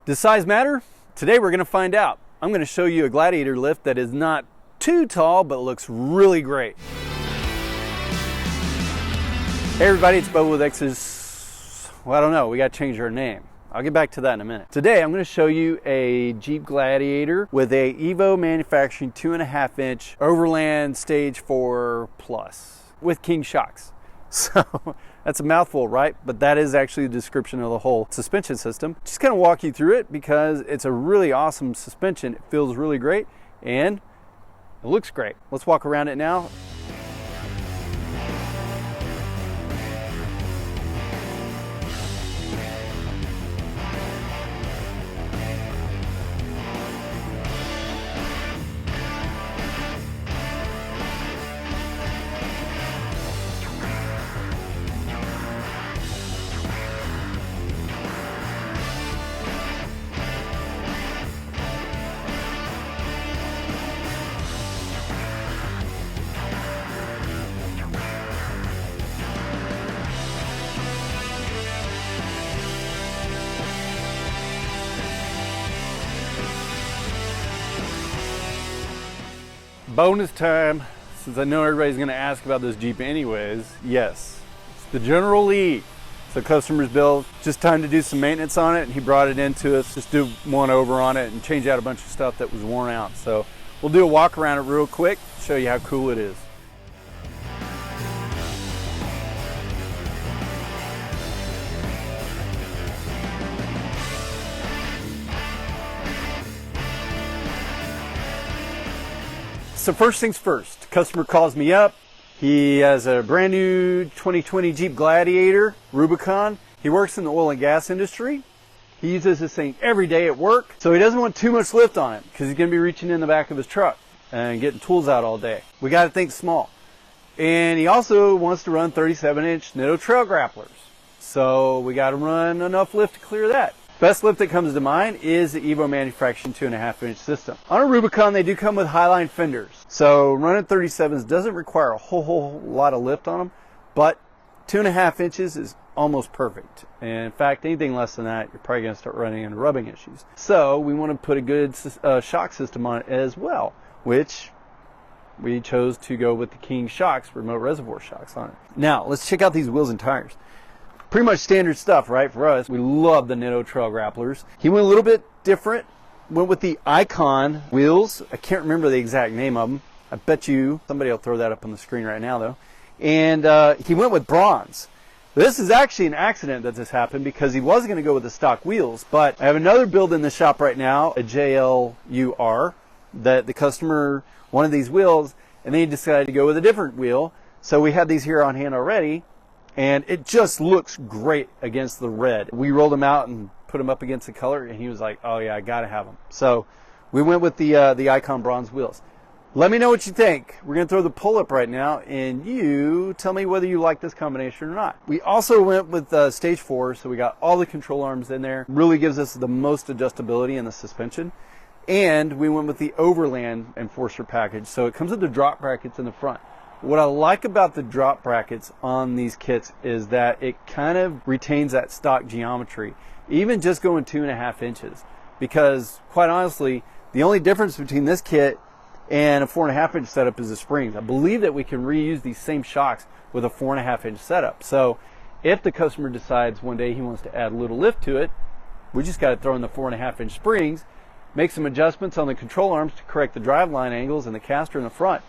Does size matter? Today we're going to find out. I'm going to show you a Gladiator lift that is not too tall but looks really great. Hey everybody, it's Bo with X's. Well, I don't know, we got to change our name. I'll get back to that in a minute. Today I'm going to show you a Jeep Gladiator with a Evo Manufacturing 2.5 inch Overland Stage 4 Plus with king shocks. So that's a mouthful, right? But that is actually the description of the whole suspension system. Just kind of walk you through it because it's a really awesome suspension. It feels really great and it looks great. Let's walk around it now. Bonus time, since I know everybody's going to ask about this Jeep anyways. Yes, it's the General Lee. So customers build, just time to do some maintenance on it, and he brought it into us. Just do one over on it and change out a bunch of stuff that was worn out. So we'll do a walk around it real quick, show you how cool it is. So first things first, customer calls me up. He has a brand new 2020 Jeep Gladiator Rubicon. He works in the oil and gas industry. He uses this thing every day at work. So he doesn't want too much lift on it because he's going to be reaching in the back of his truck and getting tools out all day. We got to think small. And he also wants to run 37-inch Nitto trail grapplers. So we got to run enough lift to clear that. Best lift that comes to mind is the Evo Manufacturing 2.5 inch system. On a Rubicon, they do come with highline fenders. So running 37s doesn't require a whole lot of lift on them, but 2.5 inches is almost perfect. And in fact, anything less than that, you're probably going to start running into rubbing issues. So we want to put a good shock system on it as well, which we chose to go with the King shocks, remote reservoir shocks on it. Now, let's check out these wheels and tires. Pretty much standard stuff, right, for us. We love the Nitto trail grapplers. He went a little bit different, went with the Icon wheels. I can't remember the exact name of them. I bet you somebody will throw that up on the screen right now, though. And he went with bronze. This is actually an accident that this happened because he was going to go with the stock wheels, but I have another build in the shop right now, a JLUR, that the customer wanted these wheels, and then he decided to go with a different wheel. So we had these here on hand already. And it just looks great against the red. We rolled them out and put them up against the color, and he was like, oh yeah, I gotta have them. So we went with the Icon bronze wheels. Let me know what you think. We're gonna throw the pull-up right now, and you tell me whether you like this combination or not. We also went with Stage 4, so we got all the control arms in there. Really gives us the most adjustability in the suspension. And we went with the Overland Enforcer package, so it comes with the drop brackets in the front. What I like about the drop brackets on these kits is that it kind of retains that stock geometry, even just going 2.5 inches. Because quite honestly, the only difference between this kit and a 4.5 inch setup is the springs. I believe that we can reuse these same shocks with a 4.5 inch setup. So if the customer decides one day he wants to add a little lift to it, we just got to throw in the 4.5 inch springs, make some adjustments on the control arms to correct the driveline angles and the caster in the front,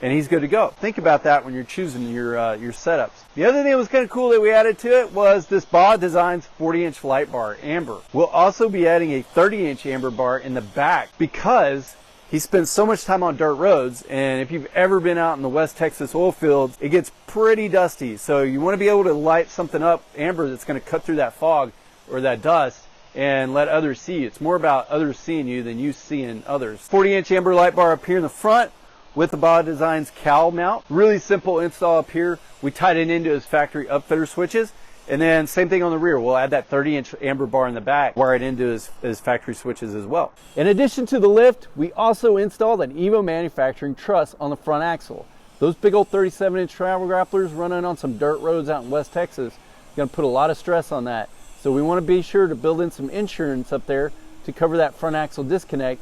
and he's good to go. Think about that when you're choosing your setups. The other thing that was kind of cool that we added to it was this Baja Designs 40-inch light bar, amber. We'll also be adding a 30-inch amber bar in the back because he spends so much time on dirt roads, and if you've ever been out in the West Texas oil fields, it gets pretty dusty. So you want to be able to light something up, amber, that's going to cut through that fog or that dust and let others see you. It's more about others seeing you than you seeing others. 40-inch amber light bar up here in the front with the Baja Designs cowl mount. Really simple install up here. We tied it into his factory upfitter switches, and then same thing on the rear. We'll add that 30-inch amber bar in the back, wire it into his factory switches as well. In addition to the lift, we also installed an Evo Manufacturing truss on the front axle. Those big old 37-inch travel grapplers running on some dirt roads out in West Texas, gonna put a lot of stress on that. So we want to be sure to build in some insurance up there to cover that front axle disconnect,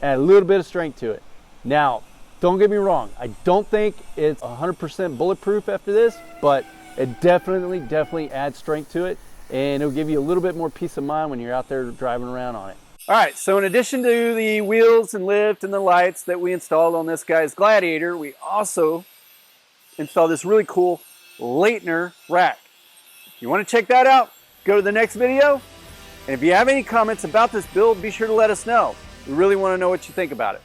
add a little bit of strength to it. Now, don't get me wrong, I don't think it's 100% bulletproof after this, but it definitely adds strength to it, and it'll give you a little bit more peace of mind when you're out there driving around on it. All right, so in addition to the wheels and lift and the lights that we installed on this guy's Gladiator, we also installed this really cool Leitner rack. If you want to check that out, go to the next video. And if you have any comments about this build, be sure to let us know. We really want to know what you think about it.